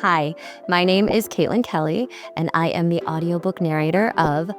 Hi, my name is Caitlin Kelly, and I am the audiobook narrator of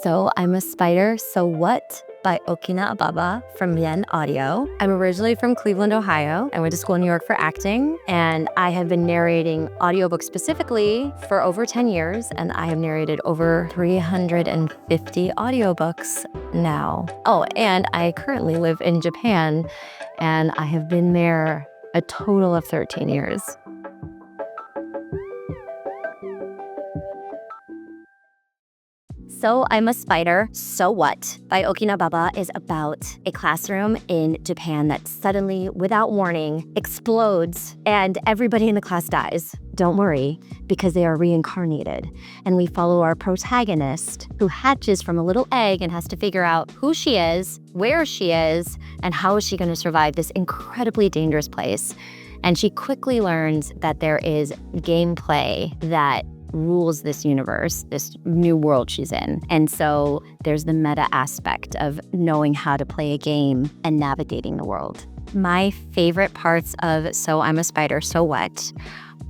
So I'm a Spider, So What? By Okina Ababa from Yen Audio. I'm originally from Cleveland, Ohio. I went to school in New York for acting, and I have been narrating audiobooks specifically for over 10 years, and I have narrated over 350 audiobooks now. Oh, and I currently live in Japan, and I have been there a total of 13 years. So I'm a Spider, So What? By Okina Ababa is about a classroom in Japan that suddenly, without warning, explodes and everybody in the class dies. Don't worry, because they are reincarnated. And we follow our protagonist, who hatches from a little egg and has to figure out who she is, where she is, and how is she going to survive this incredibly dangerous place. And she quickly learns that there is gameplay that rules this universe, this new world she's in. And so there's the meta aspect of knowing how to play a game and navigating the world. My favorite parts of So I'm a Spider, So What?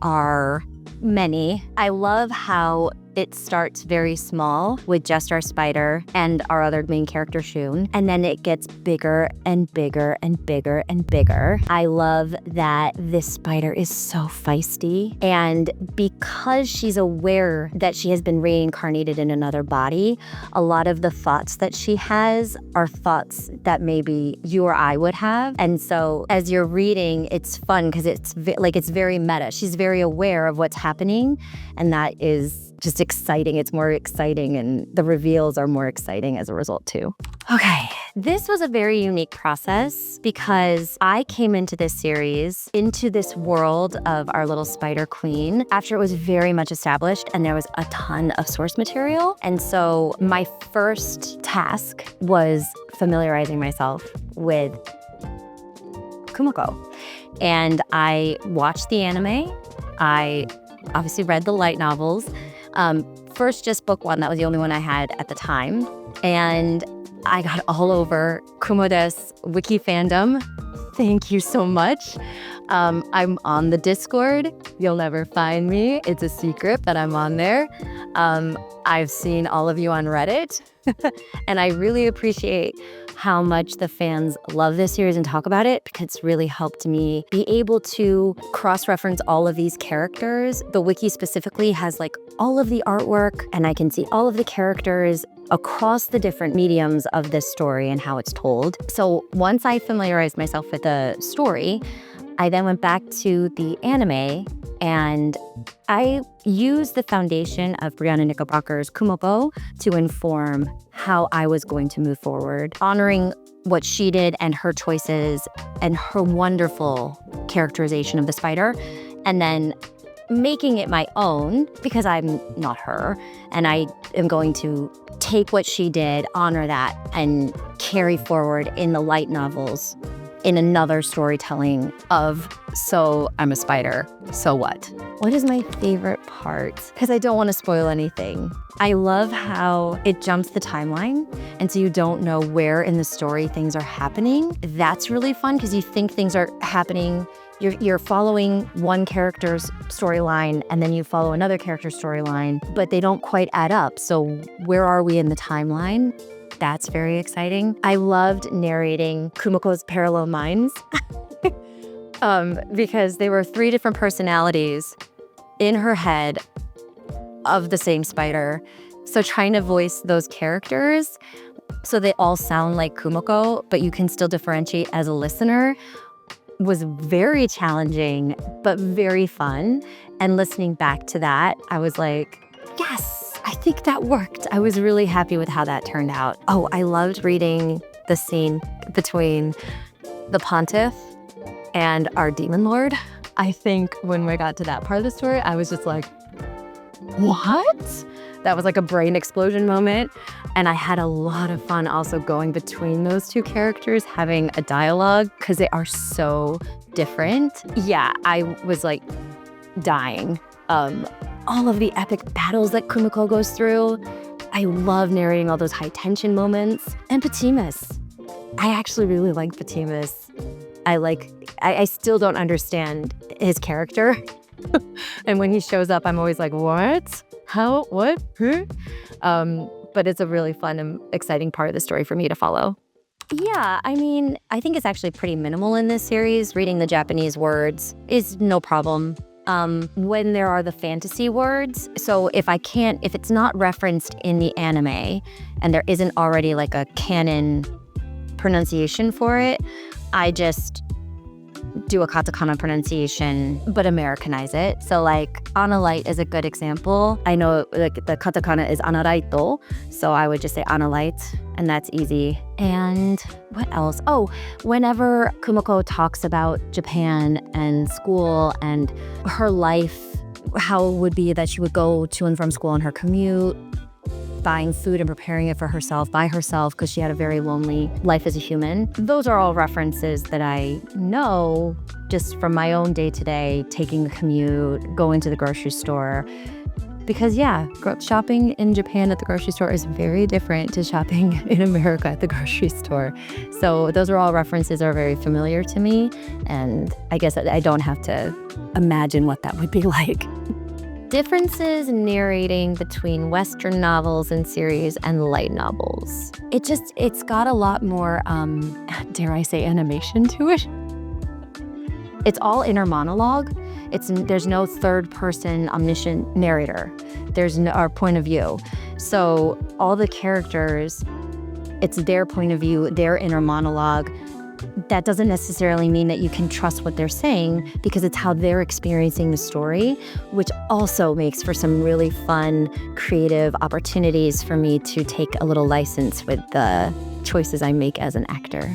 Are many. I love how it starts very small with just our spider and our other main character, Shun, and then it gets bigger and bigger and bigger and bigger. I love that this spider is so feisty, and because she's aware that she has been reincarnated in another body, a lot of the thoughts that she has are thoughts that maybe you or I would have. And so as you're reading, it's fun because it's very meta. She's very aware of what's happening, and that is just exciting. It's more exciting, and the reveals are more exciting as a result too. Okay, this was a very unique process because I came into this series, into this world of our little spider queen, after it was very much established and there was a ton of source material. And so my first task was familiarizing myself with Kumiko. And I watched the anime. I obviously read the light novels. First, just book one. That was the only one I had at the time. And I got all over Kumode's wiki fandom. Thank you so much. I'm on the Discord. You'll never find me. It's a secret that I'm on there. I've seen all of you on Reddit. And I really appreciate how much the fans love this series and talk about it, because it's really helped me be able to cross-reference all of these characters. The wiki specifically has like all of the artwork, and I can see all of the characters across the different mediums of this story and how it's told. So once I familiarized myself with the story, I then went back to the anime, and I used the foundation of Brianna Knickerbocker's Kumiko to inform how I was going to move forward, honoring what she did and her choices and her wonderful characterization of the spider, and then making it my own, because I'm not her, and I am going to take what she did, honor that, and carry forward in the light novels in another storytelling of So I'm a Spider, So What? What is my favorite part? Because I don't want to spoil anything. I love how it jumps the timeline, and so you don't know where in the story things are happening. That's really fun because you think things are happening. You're following one character's storyline, and then you follow another character's storyline, but they don't quite add up. So where are we in the timeline? That's very exciting. I loved narrating Kumiko's parallel minds because they were 3 different personalities in her head of the same spider. So trying to voice those characters so they all sound like Kumiko, but you can still differentiate as a listener, was very challenging, but very fun. And listening back to that, I was like, yes, I think that worked. I was really happy with how that turned out. Oh, I loved reading the scene between the Pontiff and our Demon Lord. I think when we got to that part of the story, I was just like, what? That was like a brain explosion moment. And I had a lot of fun also going between those two characters, having a dialogue, because they are so different. Yeah, I was like dying. All of the epic battles that Kumiko goes through. I love narrating all those high tension moments. And Patimus. I actually really like Patimus. I still don't understand his character. And when he shows up, I'm always like, what? How? What? Huh? But it's a really fun and exciting part of the story for me to follow. Yeah, I mean, I think it's actually pretty minimal in this series. Reading the Japanese words is no problem. When there are the fantasy words, so if it's not referenced in the anime and there isn't already like a canon pronunciation for it, I just do a katakana pronunciation, but Americanize it. So like Analite is a good example. I know like the katakana is Anaraito, so I would just say Analite, and that's easy. And what else? Oh, whenever Kumiko talks about Japan and school and her life, how it would be that she would go to and from school on her commute, buying food and preparing it for herself by herself because she had a very lonely life as a human. Those are all references that I know just from my own day-to-day, taking the commute, going to the grocery store. Because yeah, shopping in Japan at the grocery store is very different to shopping in America at the grocery store. So those are all references that are very familiar to me. And I guess I don't have to imagine what that would be like. Differences in narrating between Western novels and series and light novels. It's got a lot more, dare I say, animation to it. It's all inner monologue. There's no third person omniscient narrator. There's no our point of view. So all the characters, it's their point of view, their inner monologue. That doesn't necessarily mean that you can trust what they're saying because it's how they're experiencing the story, which also makes for some really fun, creative opportunities for me to take a little license with the choices I make as an actor.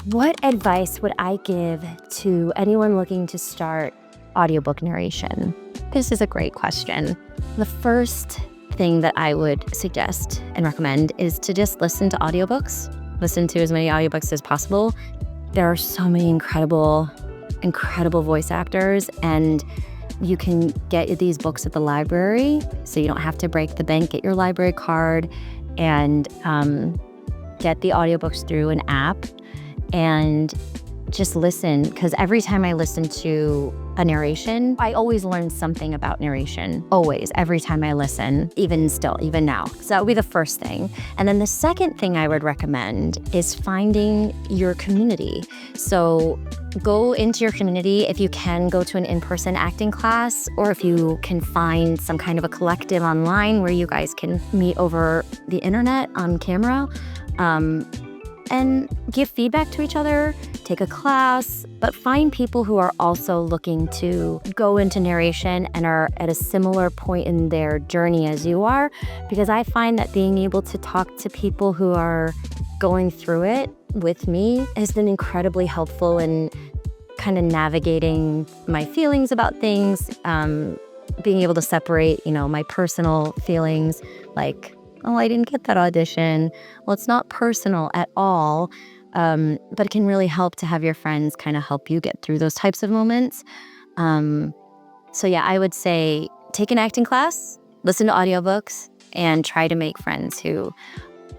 What advice would I give to anyone looking to start audiobook narration? This is a great question. The first thing that I would suggest and recommend is to just listen to audiobooks. Listen to as many audiobooks as possible. There are so many incredible voice actors, and you can get these books at the library, so you don't have to break the bank. Get your library card and get the audiobooks through an app and just listen, because every time I listen to a narration, I always learn something about narration. Always, every time I listen, even now. So that would be the first thing. And then the second thing I would recommend is finding your community. So go into your community. If you can, go to an in-person acting class, or if you can find some kind of a collective online where you guys can meet over the internet on camera. And give feedback to each other, take a class, but find people who are also looking to go into narration and are at a similar point in their journey as you are, because I find that being able to talk to people who are going through it with me has been incredibly helpful in kind of navigating my feelings about things, being able to separate, my personal feelings, like, oh, I didn't get that audition. Well, it's not personal at all, but it can really help to have your friends kind of help you get through those types of moments. So yeah, I would say take an acting class, listen to audiobooks, and try to make friends who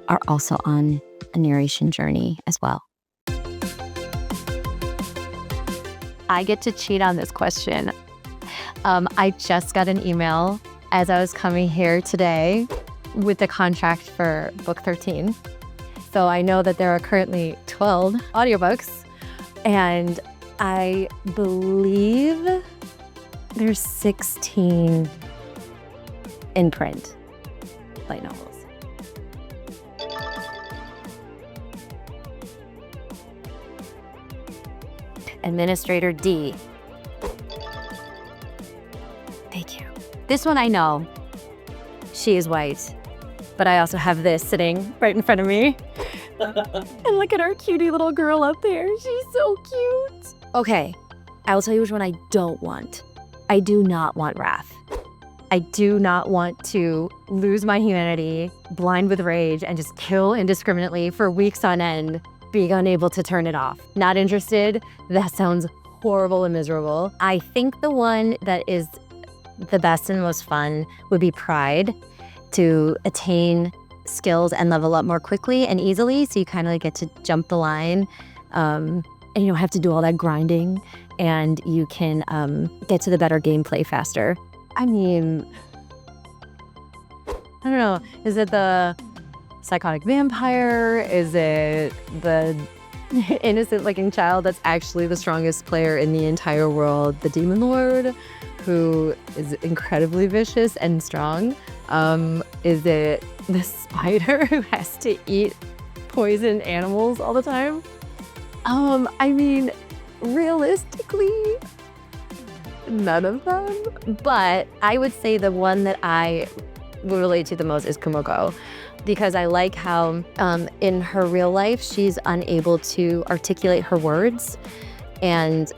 are also on a narration journey as well. I get to cheat on this question. I just got an email as I was coming here today with the contract for book 13. So I know that there are currently 12 audiobooks, and I believe there's 16 in print light novels. Administrator D. Thank you. This one I know. She is white. But I also have this sitting right in front of me. And look at our cutie little girl up there. She's so cute. Okay, I will tell you which one I don't want. I do not want wrath. I do not want to lose my humanity, blind with rage, and just kill indiscriminately for weeks on end, being unable to turn it off. Not interested? That sounds horrible and miserable. I think the one that is the best and most fun would be Pride, to attain skills and level up more quickly and easily, so you kind of get to jump the line, and you don't have to do all that grinding and you can get to the better gameplay faster. I mean, I don't know. Is it the psychotic vampire? Is it the innocent-looking child that's actually the strongest player in the entire world? The demon lord, who is incredibly vicious and strong? Is it the spider who has to eat poison animals all the time? I mean, realistically, none of them. But I would say the one that I would relate to the most is Kumoko, because I like how in her real life, she's unable to articulate her words. And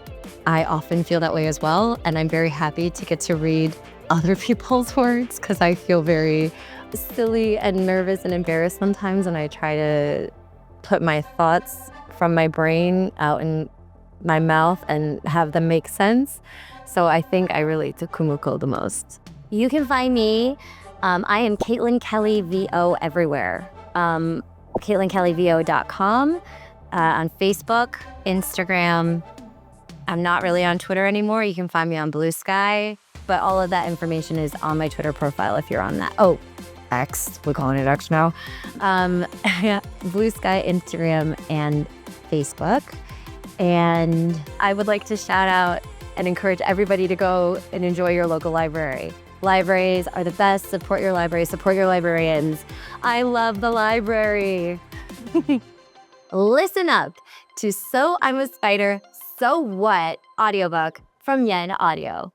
I often feel that way as well. And I'm very happy to get to read other people's words, because I feel very silly and nervous and embarrassed sometimes. And I try to put my thoughts from my brain out in my mouth and have them make sense. So I think I relate to Kumiko the most. You can find me. I am Caitlin Kelly VO everywhere. CaitlinKellyVO.com, on Facebook, Instagram. I'm not really on Twitter anymore. You can find me on Blue Sky, but all of that information is on my Twitter profile if you're on that. Oh, X. We're calling it X now. Blue Sky, Instagram, and Facebook. And I would like to shout out and encourage everybody to go and enjoy your local library. Libraries are the best. Support your library, support your librarians. I love the library. Listen up to So I'm a Spider, So What audiobook from Yen Audio.